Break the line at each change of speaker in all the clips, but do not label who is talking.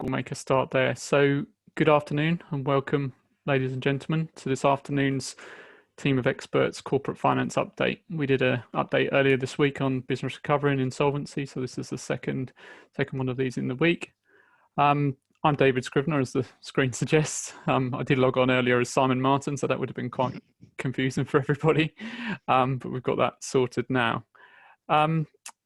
we'll make a start there. So good afternoon and welcome, ladies and gentlemen, to this afternoon's Team of Experts Corporate Finance Update. We did an update earlier this week on business recovery and insolvency, so this is the second one of these in the week. I'm David Scrivener, as the screen suggests. I did log on earlier as Simon Martin, so that would have been quite confusing for everybody, but we've got that sorted now.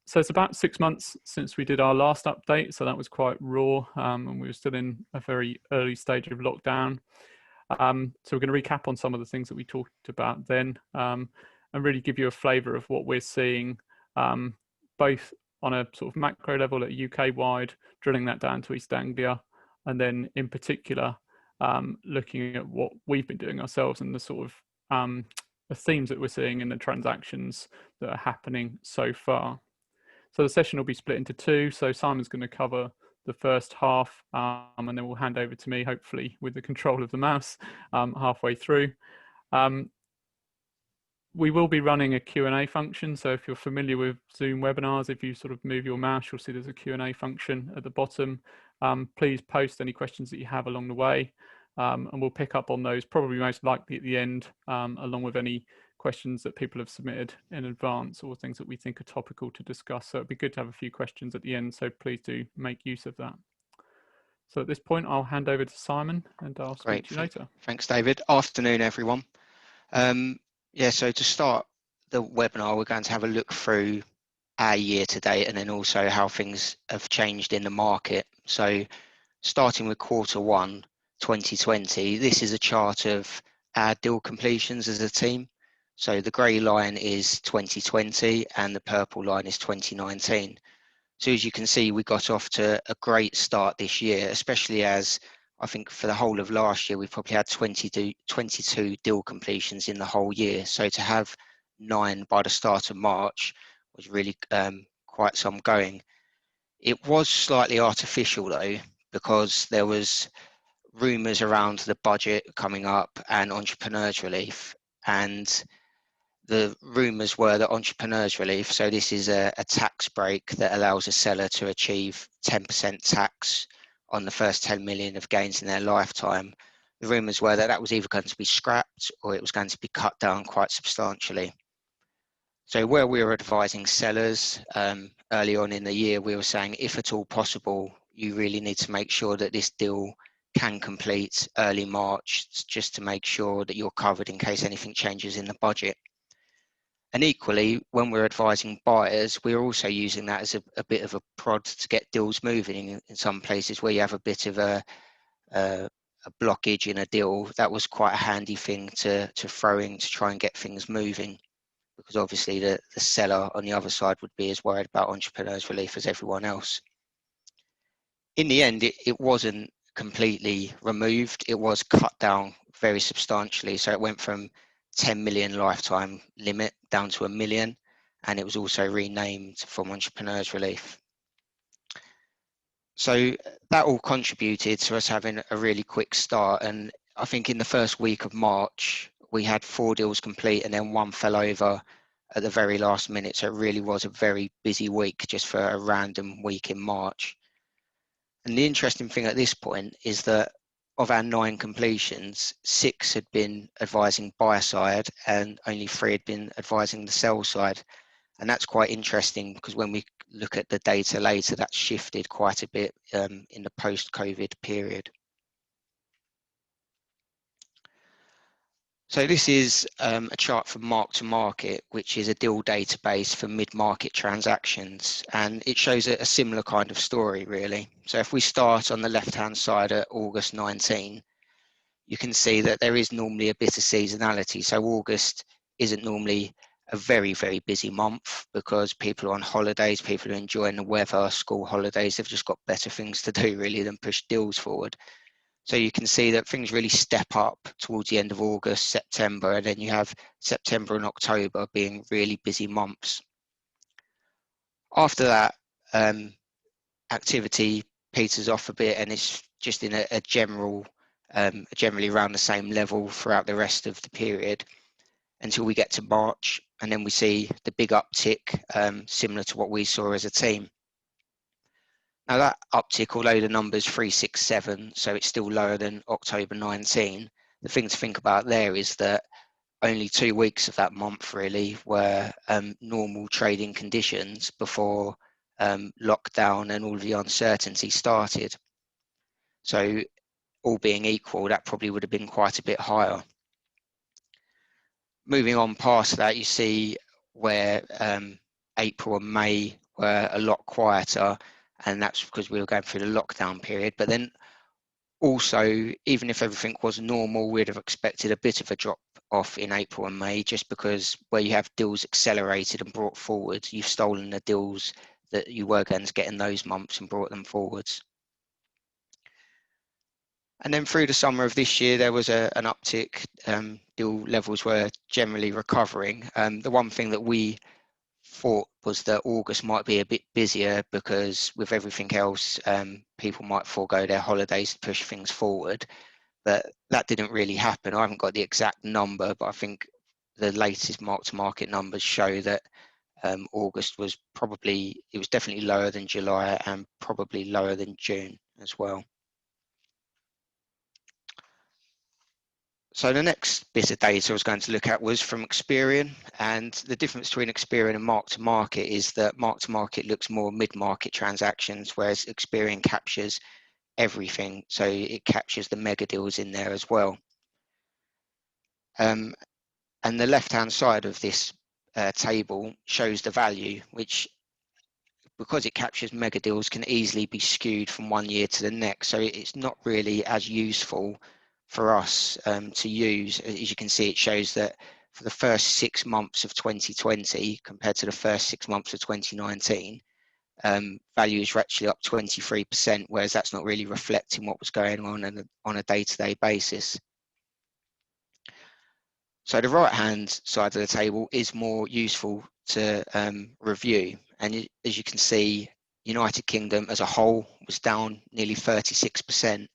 So it's about 6 months since we did our last update, so that was quite raw, and we were still in a very early stage of lockdown. So we're going to recap on some of the things that we talked about then, and really give you a flavour of what we're seeing, both on a sort of macro level at UK-wide, drilling that down to East Anglia, and then in particular, looking at what we've been doing ourselves and the sort of the themes that we're seeing in the transactions that are happening so far. So the session will be split into two. So Simon's going to cover the first half, and then we'll hand over to me, hopefully with the control of the mouse, halfway through. We will be running a Q&A function. So if you're familiar with Zoom webinars, if you sort of move your mouse, you'll see there's a Q&A function at the bottom. Please post any questions that you have along the way, and we'll pick up on those probably most likely at the end, along with any questions that people have submitted in advance or things that we think are topical to discuss. So it'd be good to have a few questions at the end, so please do make use of that. So at this point, I'll hand over to Simon and I'll speak to you later.
Thanks, David. Afternoon, everyone. So to start the webinar, we're going to have a look through our year to date and then also how things have changed in the market. So starting with Q1 2020, this is a chart of our deal completions as a team. So the grey line is 2020 and the purple line is 2019. So as you can see, we got off to a great start this year, especially as I think for the whole of last year, we probably had 22 deal completions in the whole year. So to have 9 by the start of March was really quite some going. It was slightly artificial though, because there was rumours around the budget coming up and entrepreneurs relief, and the rumours were that entrepreneurs relief, so this is a tax break that allows a seller to achieve 10% tax on the first 10 million of gains in their lifetime. The rumours were that that was either going to be scrapped or it was going to be cut down quite substantially. So where we were advising sellers early on in the year, we were saying if at all possible, you really need to make sure that this deal can complete early March, just to make sure that you're covered in case anything changes in the budget. And equally, when we're advising buyers, we're also using that as a bit of a prod to get deals moving in some places where you have a bit of a blockage in a deal. That was quite a handy thing to throw in to try and get things moving, because obviously the seller on the other side would be as worried about entrepreneurs relief as everyone else. In the end, it wasn't completely removed. It was cut down very substantially. So it went from 10 million lifetime limit down to 1 million, and it was also renamed from entrepreneurs relief. So that all contributed to us having a really quick start, and I think in the first week of March we had 4 deals complete and then 1 fell over at the very last minute. So it really was a very busy week just for a random week in March. And the interesting thing at this point is that of our 9 completions, 6 had been advising buyer side and only 3 had been advising the sell side. And that's quite interesting because when we look at the data later, that's shifted quite a bit in the post-COVID period. So this is a chart from Mark to Market, which is a deal database for mid-market transactions, and it shows a similar kind of story really. So if we start on the left-hand side at August 19, you can see that there is normally a bit of seasonality. So August isn't normally a very, very busy month because people are on holidays, people are enjoying the weather, school holidays, they've just got better things to do really than push deals forward. So you can see that things really step up towards the end of August, September, and then you have September and October being really busy months. After that, activity peters off a bit and it's just in a generally around the same level throughout the rest of the period until we get to March, and then we see the big uptick, similar to what we saw as a team. Now that uptick, although the number's 367, so it's still lower than October 19, the thing to think about there is that only 2 weeks of that month really were normal trading conditions before lockdown and all the uncertainty started. So all being equal, that probably would have been quite a bit higher. Moving on past that, you see where April and May were a lot quieter, and that's because we were going through the lockdown period. But then also, even if everything was normal, we'd have expected a bit of a drop off in April and May, just because where you have deals accelerated and brought forward, you've stolen the deals that you were going to get in those months and brought them forwards. And then through the summer of this year, there was an uptick. Deal levels were generally recovering. The one thing that we thought was that August might be a bit busier because with everything else, people might forego their holidays to push things forward. But that didn't really happen. I haven't got the exact number, but I think the latest mark-to-market numbers show that August was definitely lower than July and probably lower than June as well. So the next bit of data I was going to look at was from Experian, and the difference between Experian and mark-to-market is that mark-to-market looks more mid-market transactions, whereas Experian captures everything, so it captures the mega deals in there as well. And the left-hand side of this table shows the value, which, because it captures mega deals, can easily be skewed from one year to the next. So it's not really as useful for us to use. As you can see, it shows that for the first 6 months of 2020 compared to the first 6 months of 2019, values were actually up 23%, whereas that's not really reflecting what was going on a day-to-day basis. So the right-hand side of the table is more useful to review. And as you can see, United Kingdom as a whole was down nearly 36%.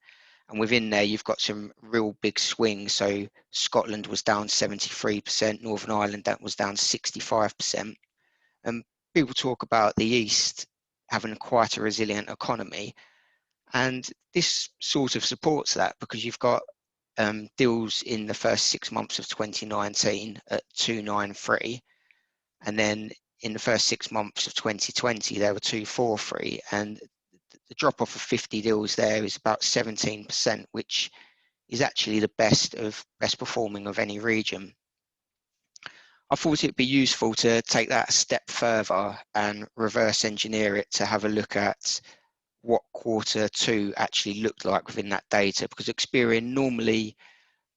And within there, you've got some real big swings. So Scotland was down 73%, Northern Ireland that was down 65%. And people talk about the East having quite a resilient economy. And this sort of supports that, because you've got deals in the first 6 months of 2019 at 293, and then in the first 6 months of 2020 there were 243, and the drop off of 50 deals there is about 17%, which is actually the best performing of any region. I thought it'd be useful to take that a step further and reverse engineer it to have a look at what Q2 actually looked like within that data, because Experian normally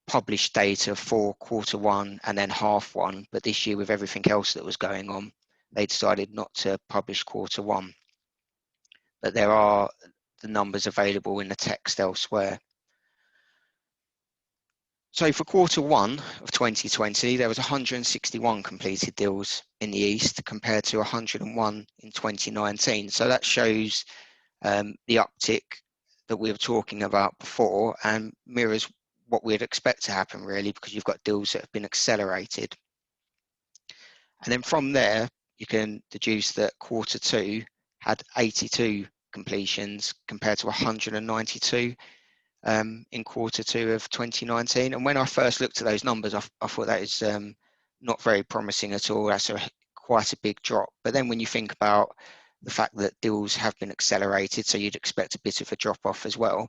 publish data for Q1 and then H1, but this year with everything else that was going on, they decided not to publish Q1. But there are the numbers available in the text elsewhere. So for Q1 of 2020, there was 161 completed deals in the East compared to 101 in 2019. So that shows the uptick that we were talking about before, and mirrors what we'd expect to happen really, because you've got deals that have been accelerated. And then from there, you can deduce that Q2 had 82 completions compared to 192 in Q2 of 2019. And when I first looked at those numbers, I thought that is not very promising at all. That's quite a big drop. But then when you think about the fact that deals have been accelerated, so you'd expect a bit of a drop off as well.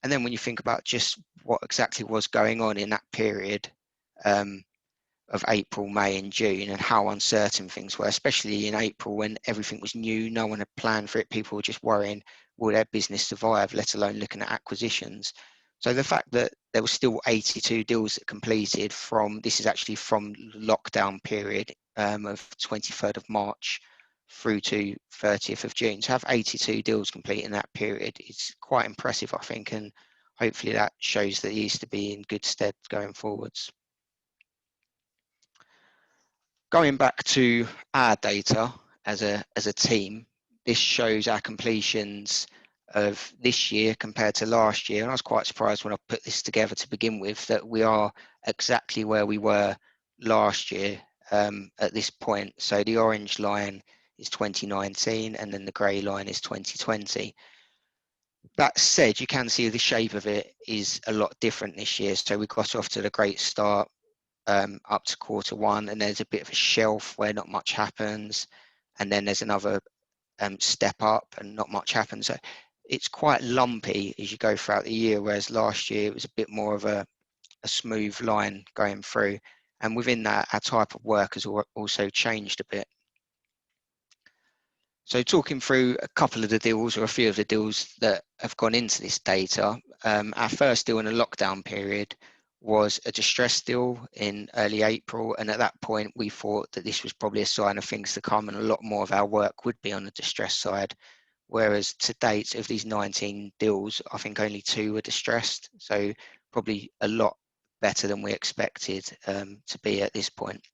And then when you think about just what exactly was going on in that period of April, May and June, and how uncertain things were, especially in April when everything was new, no one had planned for it, people were just worrying, will their business survive, let alone looking at acquisitions. So the fact that there were still 82 deals that completed this is actually from lockdown period of 23rd of March through to 30th of June. To have 82 deals complete in that period is quite impressive, I think, and hopefully that shows that it used to be in good stead going forwards. Going back to our data as a team, this shows our completions of this year compared to last year. And I was quite surprised when I put this together to begin with, that we are exactly where we were last year at this point. So the orange line is 2019 and then the grey line is 2020. That said, you can see the shape of it is a lot different this year. So we got off to the great start up to Q1, and there's a bit of a shelf where not much happens, and then there's another step up and not much happens. So it's quite lumpy as you go throughout the year, whereas last year it was a bit more of a smooth line going through. And within that, our type of work has also changed a bit. So talking through a couple of the deals or a few of the deals that have gone into this data, our first deal in a lockdown period was a distressed deal in early April. And at that point, we thought that this was probably a sign of things to come, and a lot more of our work would be on the distressed side. Whereas to date, of these 19 deals, I think only 2 were distressed. So probably a lot better than we expected to be at this point.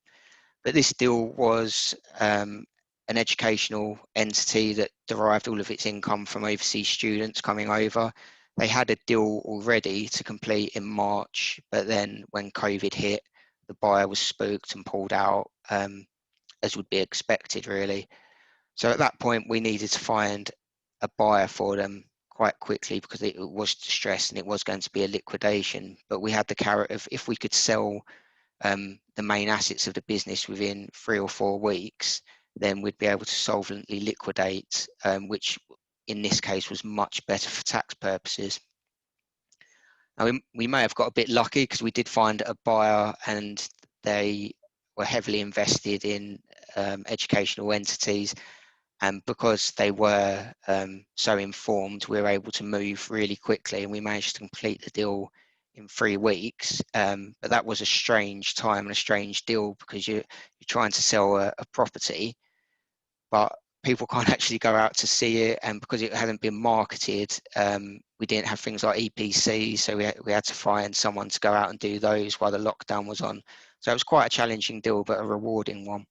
But this deal was an educational entity that derived all of its income from overseas students coming over. They had a deal already to complete in March, but then when COVID hit, the buyer was spooked and pulled out, as would be expected, really. So at that point, we needed to find a buyer for them quite quickly because it was distressed and it was going to be a liquidation. But we had the carrot of, if we could sell the main assets of the business within 3 or 4 weeks, then we'd be able to solvently liquidate, which in this case was much better for tax purposes. Now, we may have got a bit lucky because we did find a buyer and they were heavily invested in educational entities. And because they were so informed, we were able to move really quickly, and we managed to complete the deal in 3 weeks. But that was a strange time and a strange deal because you're trying to sell a property, but people can't actually go out to see it. And because it hadn't been marketed, we didn't have things like EPC, so we had to find someone to go out and do those while the lockdown was on. So it was quite a challenging deal, but a rewarding one.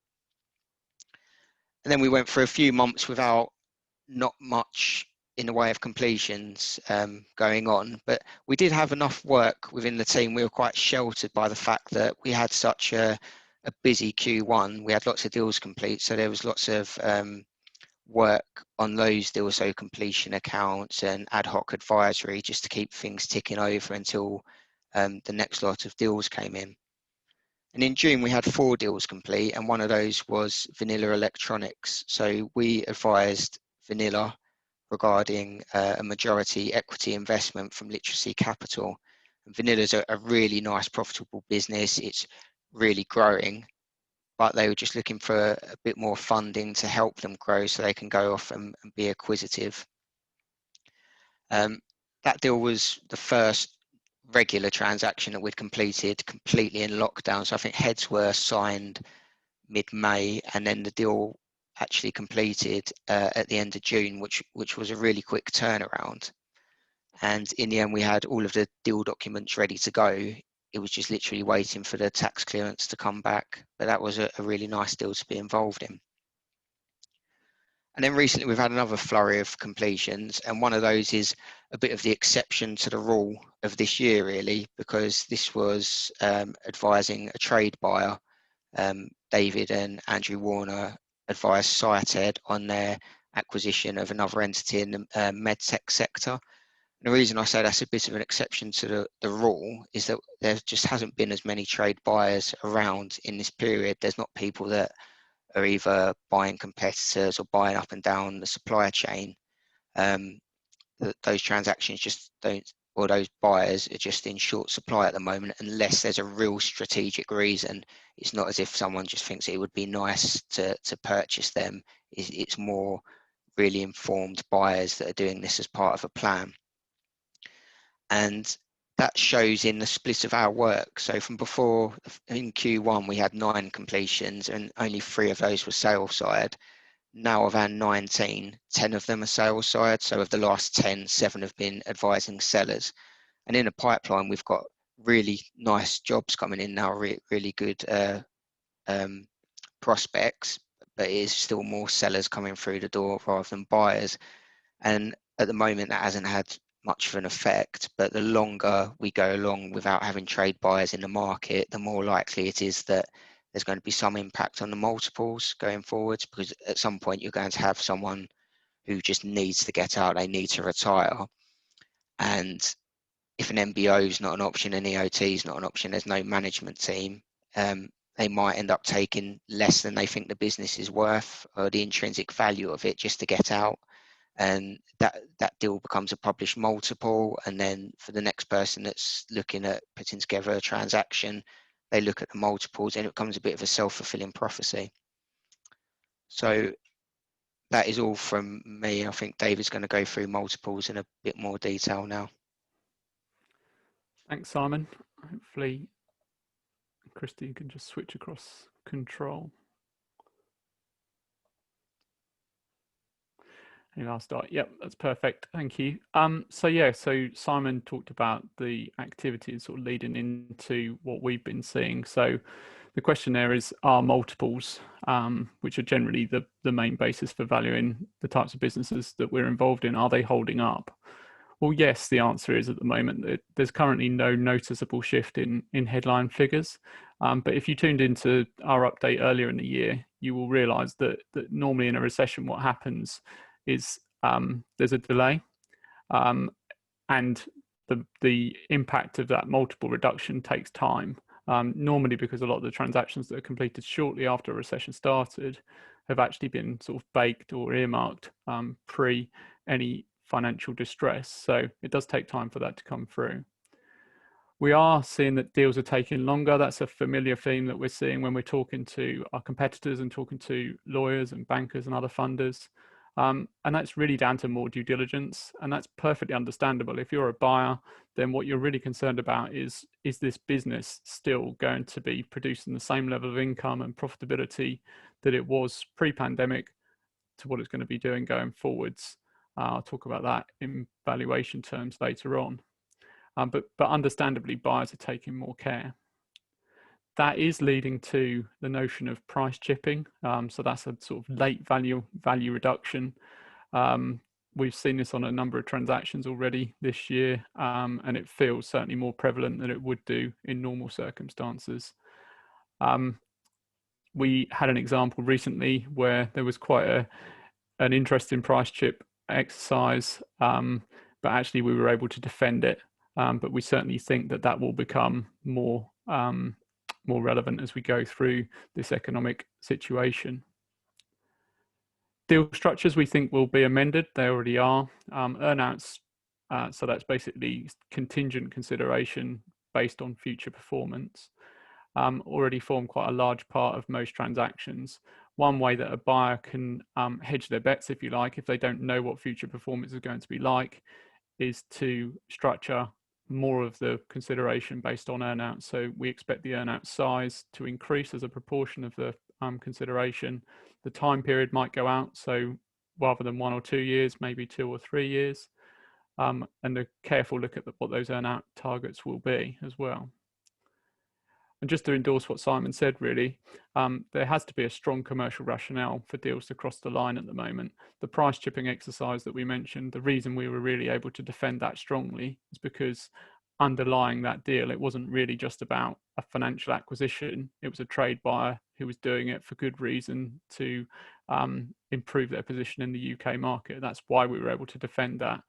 And then we went for a few months without not much in the way of completions going on, but we did have enough work within the team. We were quite sheltered by the fact that we had such a busy Q1. We had lots of deals complete, so there was lots of work on those deals, so completion accounts and ad hoc advisory, just to keep things ticking over until the next lot of deals came in. And in June, we had 4 deals complete, and one of those was Vanilla Electronics. So we advised Vanilla regarding a majority equity investment from Literacy Capital. And Vanilla's a really nice, profitable business. It's really growing, but they were just looking for a bit more funding to help them grow so they can go off and be acquisitive. That deal was the first regular transaction that we'd completed completely in lockdown. So I think heads were signed mid-May, and then the deal actually completed at the end of June, which was a really quick turnaround. And in the end, we had all of the deal documents ready to go. It was just literally waiting for the tax clearance to come back. But that was a really nice deal to be involved in. And then recently we've had another flurry of completions, and one of those is a bit of the exception to the rule of this year, really, because this was advising a trade buyer. David and Andrew Warner advised Cited on their acquisition of another entity in the medtech sector. And the reason I say that's a bit of an exception to the rule is that there just hasn't been as many trade buyers around in this period. There's not people that are either buying competitors or buying up and down the supply chain. Those transactions just don't, or those buyers are just in short supply at the moment, unless there's a real strategic reason. It's not as if someone just thinks it would be nice to purchase them. It's more really informed buyers that are doing this as part of a plan. And that shows in the split of our work. So from before, in Q1, we had 9 completions and only 3 of those were sales side. Now of our 19, 10 of them are sales side. So of the last 10, 7 have been advising sellers. And in the pipeline, we've got really nice jobs coming in now, really good prospects, but it is still more sellers coming through the door rather than buyers. And at the moment, that hasn't had much of an effect, but the longer we go along without having trade buyers in the market, the more likely it is that there's going to be some impact on the multiples going forwards, because at some point you're going to have someone who just needs to get out, they need to retire. And if an MBO is not an option, an EOT is not an option, there's no management team, they might end up taking less than they think the business is worth or the intrinsic value of it just to get out. And that deal becomes a published multiple. And then for the next person that's looking at putting together a transaction, they look at the multiples and it becomes a bit of a self-fulfilling prophecy. So that is all from me. I think David's going to go through multiples in a bit more detail now.
Thanks, Simon. Hopefully, Christy can just switch across control. And I'll start. Yep, that's perfect. Thank you. So Simon talked about the activities sort of leading into what we've been seeing. So the question there is, are multiples, which are generally the main basis for valuing the types of businesses that we're involved in, are they holding up? Well, yes, the answer is at the moment. There's currently no noticeable shift in headline figures. But if you tuned into our update earlier in the year, you will realize that normally in a recession, what happens is there's a delay, and the impact of that multiple reduction takes time. Normally because a lot of the transactions that are completed shortly after a recession started have actually been sort of baked or earmarked pre any financial distress. So it does take time for that to come through. We are seeing that deals are taking longer. That's a familiar theme that we're seeing when we're talking to our competitors and talking to lawyers and bankers and other funders. And that's really down to more due diligence. And that's perfectly understandable. If you're a buyer, then what you're really concerned about is this business still going to be producing the same level of income and profitability that it was pre-pandemic to what it's going to be doing going forwards. I'll talk about that in valuation terms later on. But understandably, buyers are taking more care. That is leading to the notion of price chipping. So that's a sort of late value reduction. We've seen this on a number of transactions already this year, and it feels certainly more prevalent than it would do in normal circumstances. We had an example recently where there was quite an interesting price chip exercise, but actually we were able to defend it. But we certainly think that will become more relevant as we go through this economic situation. Deal structures we think will be amended. They already are. Earnouts, so that's basically contingent consideration based on future performance, already form quite a large part of most transactions. One way that a buyer can hedge their bets, if you like, if they don't know what future performance is going to be like, is to structure more of the consideration based on earnout. So we expect the earnout size to increase as a proportion of the consideration. The time period might go out, so rather than 1 or 2 years, maybe 2 or 3 years, and a careful look at what those earnout targets will be as well. And just to endorse what Simon said, really, there has to be a strong commercial rationale for deals to cross the line at the moment. The price chipping exercise that we mentioned, the reason we were really able to defend that strongly is because underlying that deal, it wasn't really just about a financial acquisition. It was a trade buyer who was doing it for good reason to improve their position in the UK market. That's why we were able to defend that.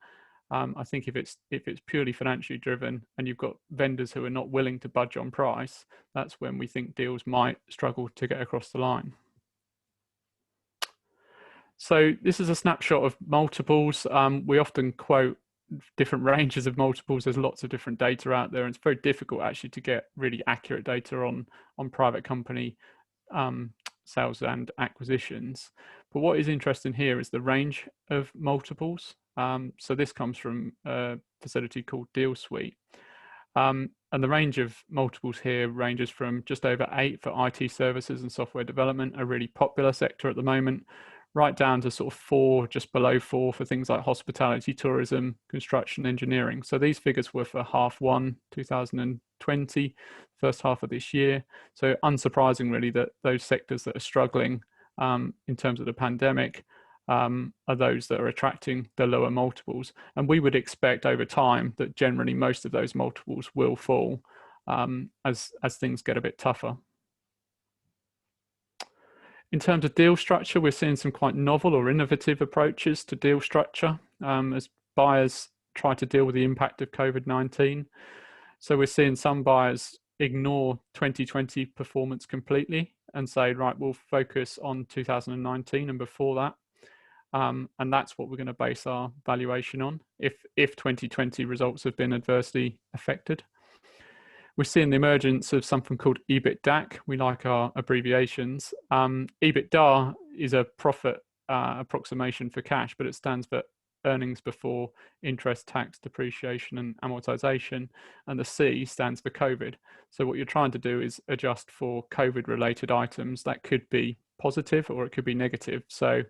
I think if it's purely financially driven and you've got vendors who are not willing to budge on price, that's when we think deals might struggle to get across the line. So this is a snapshot of multiples. We often quote different ranges of multiples. There's lots of different data out there, and it's very difficult actually to get really accurate data on private company sales and acquisitions. But what is interesting here is the range of multiples. So this comes from a facility called Deal Suite. And the range of multiples here ranges from just over 8 for IT services and software development, a really popular sector at the moment, right down to sort of 4, just below 4 for things like hospitality, tourism, construction, engineering. So these figures were for H1 2020, first half of this year. So unsurprising really that those sectors that are struggling in terms of the pandemic are those that are attracting the lower multiples. And we would expect over time that generally most of those multiples will fall as things get a bit tougher. In terms of deal structure, we're seeing some quite novel or innovative approaches to deal structure as buyers try to deal with the impact of COVID-19. So we're seeing some buyers ignore 2020 performance completely and say, right, we'll focus on 2019 and before that. And that's what we're going to base our valuation on if 2020 results have been adversely affected. We're seeing the emergence of something called EBITDA. We like our abbreviations. EBITDA is a profit approximation for cash, but it stands for earnings before interest, tax, depreciation, and amortization. And the C stands for COVID. So what you're trying to do is adjust for COVID-related items. That could be positive or it could be negative. So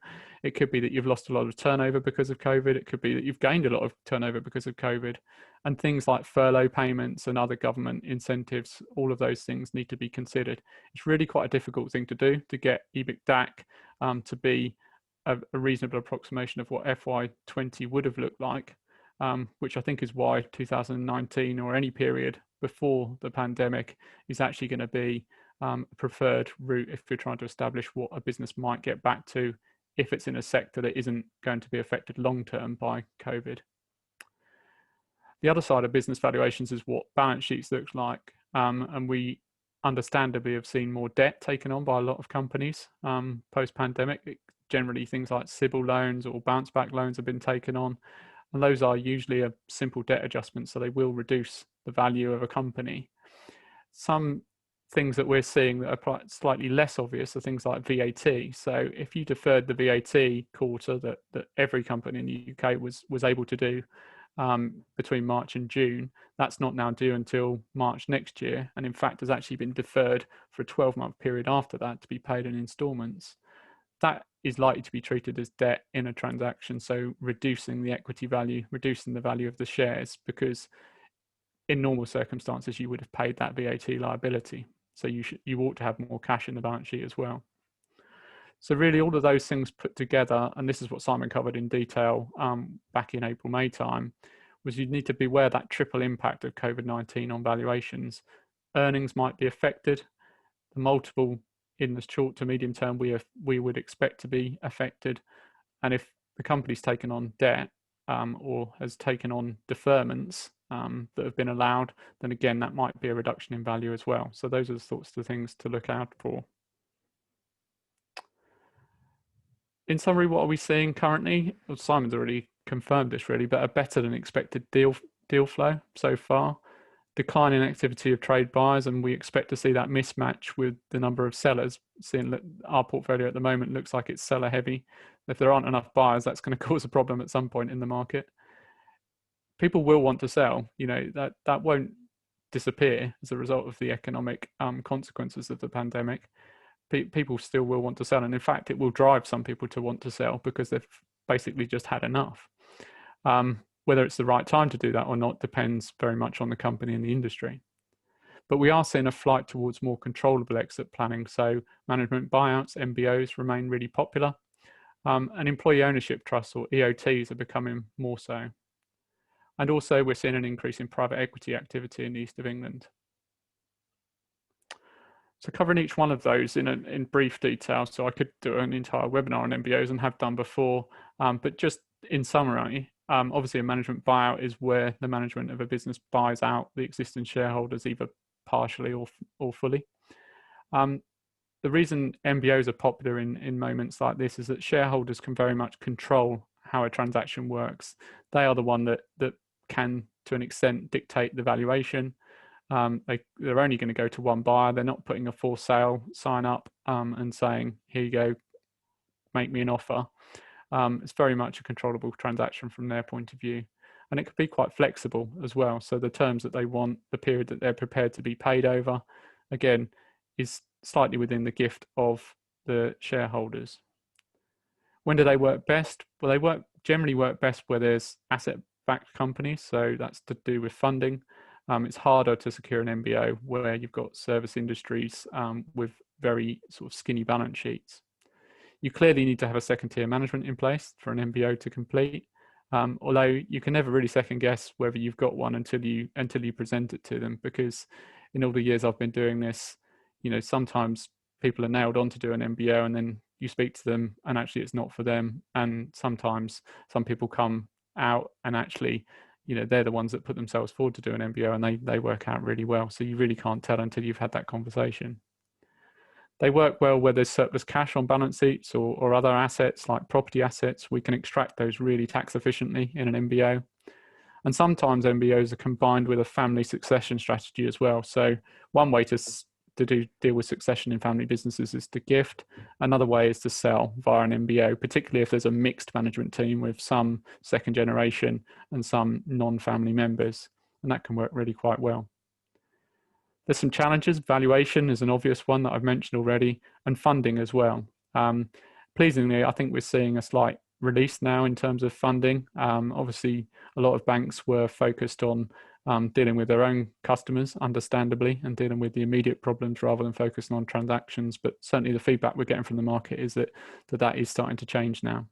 it could be that you've lost a lot of turnover because of COVID. It could be that you've gained a lot of turnover because of COVID. And things like furlough payments and other government incentives, all of those things need to be considered. It's really quite a difficult thing to do to get EBITDA to be a reasonable approximation of what FY20 would have looked like, which I think is why 2019 or any period before the pandemic is actually going to be a preferred route if you're trying to establish what a business might get back to if it's in a sector that isn't going to be affected long term by COVID. The other side of business valuations is what balance sheets look like, and we understandably have seen more debt taken on by a lot of companies post-pandemic. Generally, things like CBIL loans or bounce back loans have been taken on, and those are usually a simple debt adjustment, so they will reduce the value of a company. Some things that we're seeing that are slightly less obvious are things like VAT. So if you deferred the VAT quarter that every company in the UK was able to do between March and June, that's not now due until March next year, and in fact has actually been deferred for a 12-month period after that to be paid in instalments. That is likely to be treated as debt in a transaction, so reducing the equity value, reducing the value of the shares, because in normal circumstances you would have paid that VAT liability. So you ought to have more cash in the balance sheet as well. So really all of those things put together, and this is what Simon covered in detail back in April, May time, was you need to be aware that triple impact of COVID-19 on valuations. Earnings might be affected. The multiple in the short to medium term we would expect to be affected. And if the company's taken on debt or has taken on deferments that have been allowed, then again, that might be a reduction in value as well. So those are the sorts of things to look out for. In summary, what are we seeing currently? Well, Simon's already confirmed this really, but a better than expected deal flow so far. Decline in activity of trade buyers, and we expect to see that mismatch with the number of sellers. Seeing that our portfolio at the moment looks like it's seller heavy. If there aren't enough buyers, that's going to cause a problem at some point in the market. People will want to sell, that won't disappear as a result of the economic consequences of the pandemic. People still will want to sell, and in fact it will drive some people to want to sell because they've basically just had enough. Whether it's the right time to do that or not depends very much on the company and the industry. But we are seeing a flight towards more controllable exit planning, so management buyouts, MBOs, remain really popular, and employee ownership trusts or EOTs are becoming more so. And also we're seeing an increase in private equity activity in the east of England. So covering each one of those in brief detail, so I could do an entire webinar on MBOs and have done before, but just in summary, obviously a management buyout is where the management of a business buys out the existing shareholders either partially or fully. The reason MBOs are popular in moments like this is that shareholders can very much control how a transaction works. They are the one that can, to an extent, dictate the valuation. They're only going to go to one buyer. They're not putting a for sale sign up and saying, here you go, make me an offer. It's very much a controllable transaction from their point of view. And it could be quite flexible as well. So the terms that they want, the period that they're prepared to be paid over, again, is slightly within the gift of the shareholders. When do they work best? Well, they generally work best where there's asset-backed companies. So that's to do with funding. It's harder to secure an MBO where you've got service industries with very sort of skinny balance sheets. You clearly need to have a second tier management in place for an MBO to complete, although you can never really second guess whether you've got one until you present it to them, because in all the years I've been doing this, sometimes people are nailed on to do an MBO and then you speak to them and actually it's not for them. And sometimes some people come out and actually they're the ones that put themselves forward to do an MBO, and they work out really well. So you really can't tell until you've had that conversation. They work well where there's surplus cash on balance sheets or other assets like property assets. We can extract those really tax efficiently in an MBO. And sometimes MBOs are combined with a family succession strategy as well. So one way to deal with succession in family businesses is to gift. Another way is to sell via an MBO, particularly if there's a mixed management team with some second generation and some non-family members. And that can work really quite well. There's some challenges. Valuation is an obvious one that I've mentioned already, and funding as well. Pleasingly, I think we're seeing a slight release now in terms of funding. Obviously, a lot of banks were focused on dealing with their own customers, understandably, and dealing with the immediate problems rather than focusing on transactions. But certainly the feedback we're getting from the market is that is starting to change now.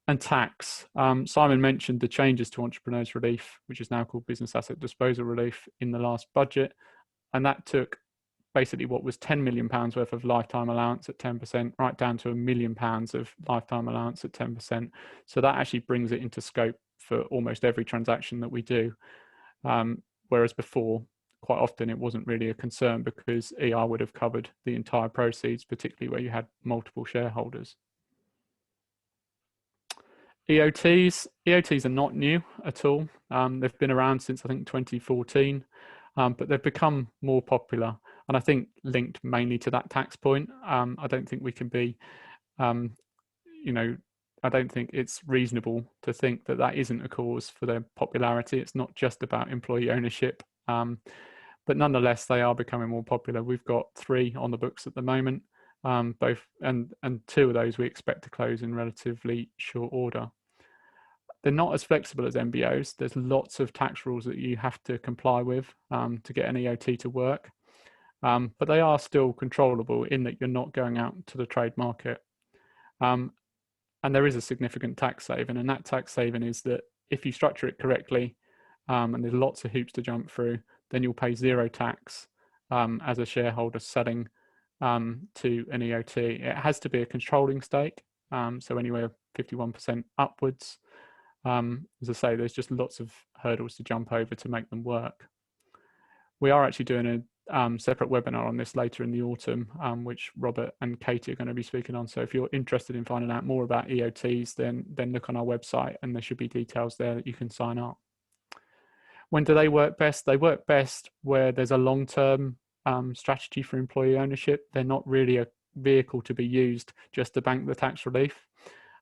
And tax. Simon mentioned the changes to Entrepreneurs Relief, which is now called Business Asset Disposal Relief, in the last budget. And that took basically what was £10 million worth of lifetime allowance at 10%, right down to £1 million of lifetime allowance at 10%. So that actually brings it into scope for almost every transaction that we do. Whereas before, quite often it wasn't really a concern because ER would have covered the entire proceeds, particularly where you had multiple shareholders. EOTs are not new at all. They've been around since I think 2014, but they've become more popular, and I think linked mainly to that tax point. I don't think we can be, I don't think it's reasonable to think that isn't a cause for their popularity. It's not just about employee ownership, but nonetheless, they are becoming more popular. We've got 3 on the books at the moment, both and 2 of those we expect to close in relatively short order. They're not as flexible as MBOs. There's lots of tax rules that you have to comply with to get an EOT to work, but they are still controllable in that you're not going out to the trade market. And there is a significant tax saving, and that tax saving is that if you structure it correctly, and there's lots of hoops to jump through, then you'll pay 0 tax as a shareholder selling to an EOT. It has to be a controlling stake, so anywhere 51% upwards. As I say, there's just lots of hurdles to jump over to make them work. We are actually doing a separate webinar on this later in the autumn, which Robert and Katie are going to be speaking on. So if you're interested in finding out more about EOTs, then look on our website and there should be details there that you can sign up. When do they work best? They work best where there's a long-term strategy for employee ownership. They're not really a vehicle to be used just to bank the tax relief.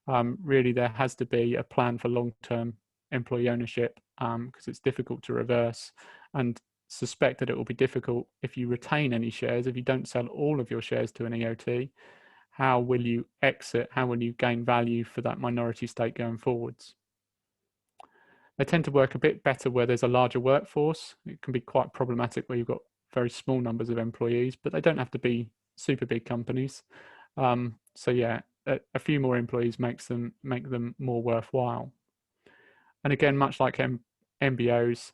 Really, there has to be a plan for long-term employee ownership because it's difficult to reverse, and suspect that it will be difficult if you retain any shares. If you don't sell all of your shares to an EOT, how will you exit? How will you gain value for that minority stake going forwards? They tend to work a bit better where there's a larger workforce. It can be quite problematic where you've got very small numbers of employees, but they don't have to be super big companies. So yeah, a few more employees make them more worthwhile. And again, much like MBOs,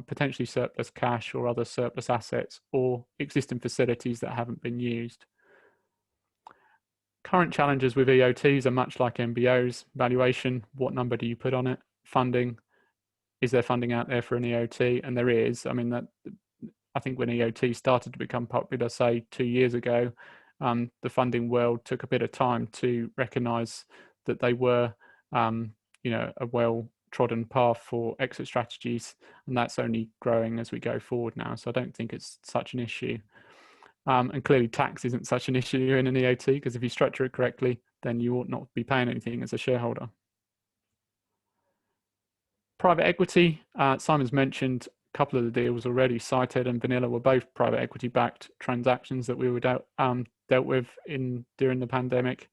potentially surplus cash or other surplus assets or existing facilities that haven't been used. Current challenges with EOTs are much like MBOs. Valuation, what number do you put on it? Funding, is there funding out there for an EOT? And there is. I mean, I think when EOT started to become popular, say 2 years ago, the funding world took a bit of time to recognise that they were, a well-trodden path for exit strategies, and that's only growing as we go forward now. So I don't think it's such an issue. And clearly, tax isn't such an issue in an EOT because if you structure it correctly, then you ought not be paying anything as a shareholder. Private equity, Simon's mentioned a couple of the deals already. Cited and Vanilla were both private equity-backed transactions that we were dealt with during the pandemic.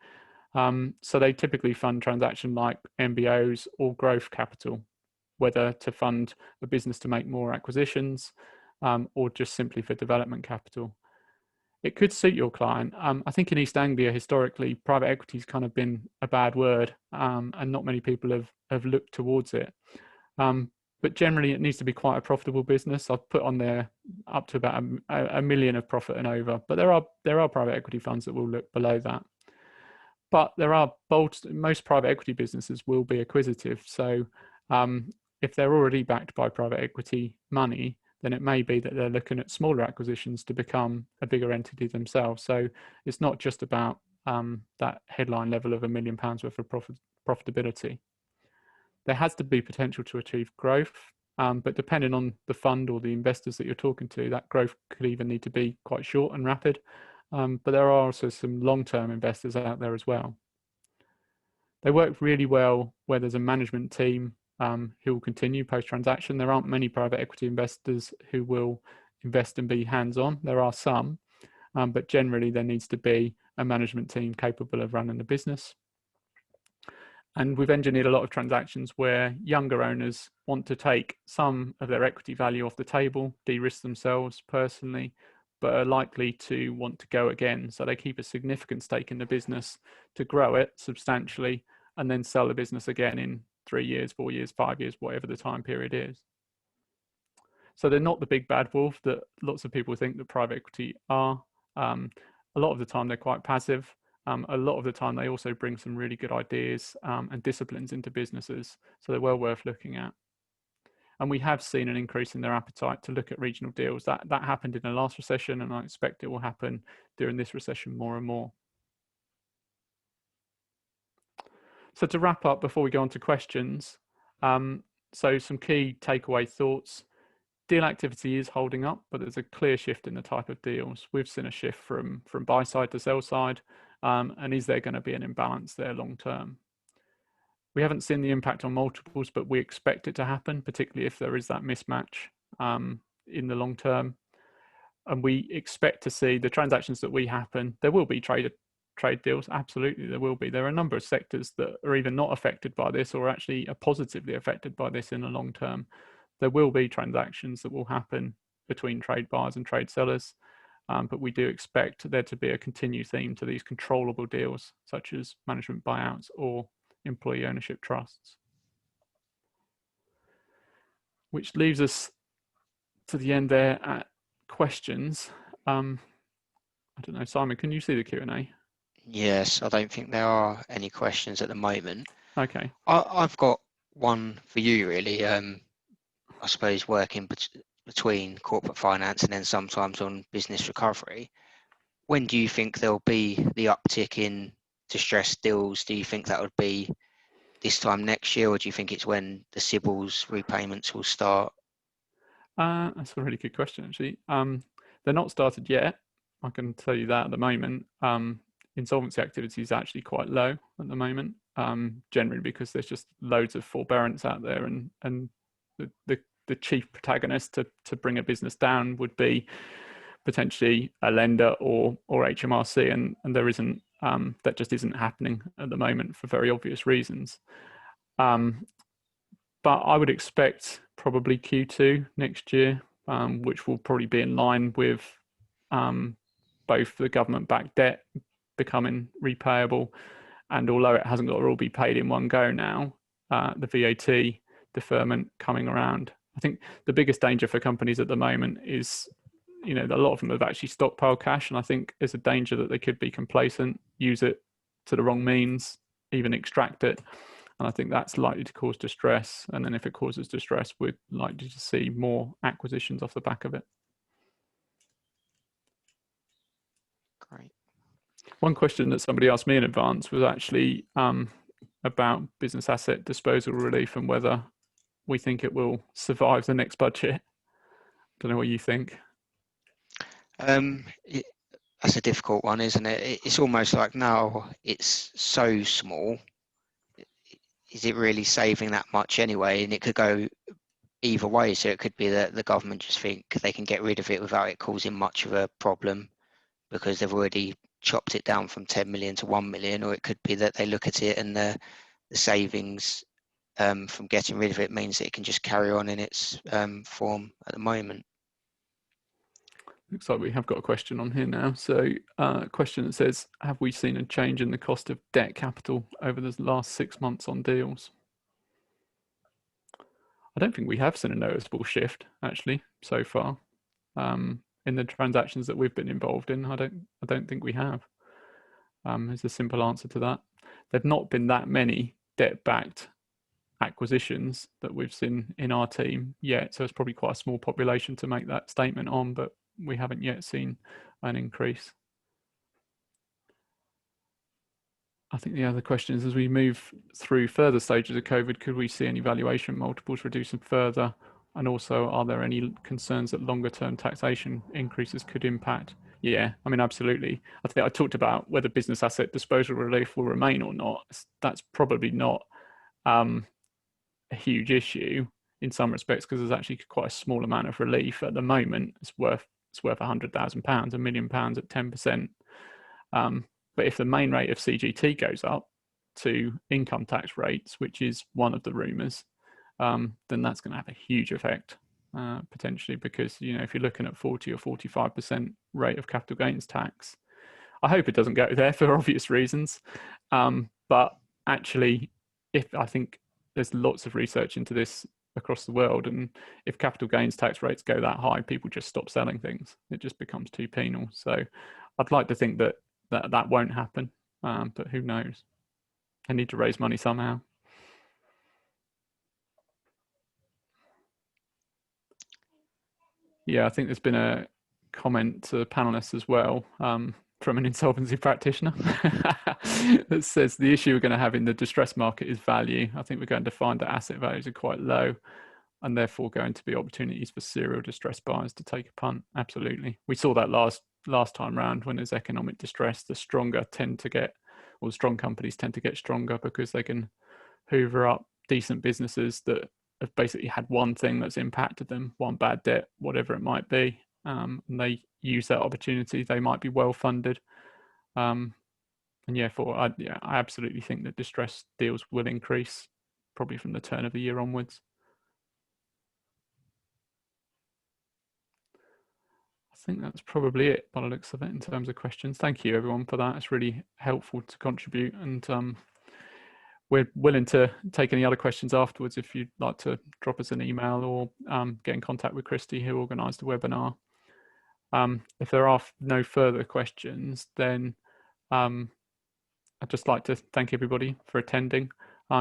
So they typically fund transactions like MBOs or growth capital, whether to fund a business to make more acquisitions or just simply for development capital. It could suit your client. I think in East Anglia, historically, private equity has kind of been a bad word and not many people have looked towards it. But generally, it needs to be quite a profitable business. I've put on there up to about a million of profit and over. But there are private equity funds that will look below that. But most private equity businesses will be acquisitive. So if they're already backed by private equity money, then it may be that they're looking at smaller acquisitions to become a bigger entity themselves. So it's not just about that headline level of £1 million worth of profitability. There has to be potential to achieve growth, but depending on the fund or the investors that you're talking to, that growth could even need to be quite short and rapid. But there are also some long-term investors out there as well. They work really well where there's a management team who will continue post-transaction. There aren't many private equity investors who will invest and be hands-on. There are some, but generally there needs to be a management team capable of running the business. And we've engineered a lot of transactions where younger owners want to take some of their equity value off the table, de-risk themselves personally, but are likely to want to go again. So they keep a significant stake in the business to grow it substantially and then sell the business again in 3 years, 4 years, 5 years, whatever the time period is. So they're not the big bad wolf that lots of people think that private equity are. A lot of the time they're quite passive. A lot of the time they also bring some really good ideas and disciplines into businesses. So they're well worth looking at. And we have seen an increase in their appetite to look at regional deals. That happened in the last recession, and I expect it will happen during this recession more and more. So to wrap up before we go on to questions, so some key takeaway thoughts. Deal activity is holding up, but there's a clear shift in the type of deals. We've seen a shift from buy side to sell side, and is there going to be an imbalance there long term? We haven't seen the impact on multiples, but we expect it to happen, particularly if there is that mismatch in the long term. And we expect to see the transactions that we happen. There will be trade deals, absolutely there will be. There are a number of sectors that are either not affected by this or actually are positively affected by this in the long term. There will be transactions that will happen between trade buyers and trade sellers, but we do expect there to be a continued theme to these controllable deals, such as management buyouts or employee ownership trusts. Which leaves us to the end there at questions. I don't know, Simon, can you see the Q&A?
Yes, I don't think there are any questions at the moment.
Okay.
I've got one for you, really. I suppose working between corporate finance and then sometimes on business recovery. When do you think there'll be the uptick in distressed deals? Do you think that would be this time next year, or do you think it's when the CBILS repayments will start?
That's a really good question, actually. They're not started yet. I can tell you that at the moment. Insolvency activity is actually quite low at the moment, generally because there's just loads of forbearance out there, and the chief protagonist to bring a business down would be potentially a lender or HMRC, and there isn't, that just isn't happening at the moment for very obvious reasons. But I would expect probably Q2 next year, which will probably be in line with both the government-backed debt becoming repayable, and although it hasn't got to all be paid in one go now, the VAT deferment coming around. I think the biggest danger for companies at the moment is, a lot of them have actually stockpiled cash, and I think there's a danger that they could be complacent, use it to the wrong means, even extract it. And I think that's likely to cause distress. And then if it causes distress, we're likely to see more acquisitions off the back of it.
Great.
One question that somebody asked me in advance was actually about business asset disposal relief and whether we think it will survive the next budget. Don't know what you think.
That's a difficult one, isn't it? It's almost like now it's so small. Is it really saving that much anyway? And it could go either way. So it could be that the government just think they can get rid of it without it causing much of a problem because they've already chopped it down from 10 million to 1 million, or it could be that they look at it and the savings from getting rid of it means that it can just carry on in its form at the moment.
Looks like we have got a question on here now. So a question that says, have we seen a change in the cost of debt capital over the last 6 months on deals? I don't think we have seen a noticeable shift actually so far in the transactions that we've been involved in. I don't think we have. Is the simple answer to that. There've not been that many debt-backed acquisitions that we've seen in our team yet. So it's probably quite a small population to make that statement on, but we haven't yet seen an increase. I think the other question is, as we move through further stages of COVID, could we see any valuation multiples reducing further? And also, are there any concerns that longer term taxation increases could impact? Yeah, I mean, absolutely. I think I talked about whether business asset disposal relief will remain or not. That's probably not a huge issue in some respects, because there's actually quite a small amount of relief at the moment. It's worth £100,000, £1 million at 10%. But if the main rate of CGT goes up to income tax rates, which is one of the rumours, then that's going to have a huge effect potentially, because if you're looking at 40 or 45% rate of capital gains tax, I hope it doesn't go there for obvious reasons. But actually, I think there's lots of research into this across the world, and if capital gains tax rates go that high, people just stop selling things. It just becomes too penal. So I'd like to think that won't happen, but who knows? They need to raise money somehow. Yeah, I think there's been a comment to the panelists as well from an insolvency practitioner that says the issue we're going to have in the distress market is value. I think we're going to find that asset values are quite low, and therefore going to be opportunities for serial distress buyers to take a punt. Absolutely. We saw that last time round when there's economic distress. The strong companies tend to get stronger because they can hoover up decent businesses that have basically had one thing that's impacted them, one bad debt, whatever it might be, and they use that opportunity. They might be well funded, and I absolutely think that distress deals will increase, probably from the turn of the year onwards. I think that's probably it by the looks of it in terms of questions. Thank you everyone for that. It's really helpful to contribute, and we're willing to take any other questions afterwards if you'd like to drop us an email or get in contact with Christy, who organised the webinar. If there are no further questions, then I'd just like to thank everybody for attending.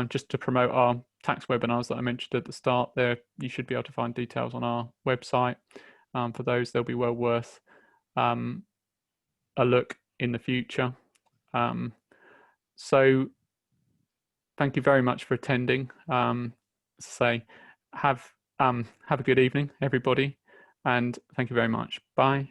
Just to promote our tax webinars that I mentioned at the start there, you should be able to find details on our website. For those, they'll be well worth a look in the future. So thank you very much for attending. Have a good evening, everybody, and thank you very much. Bye.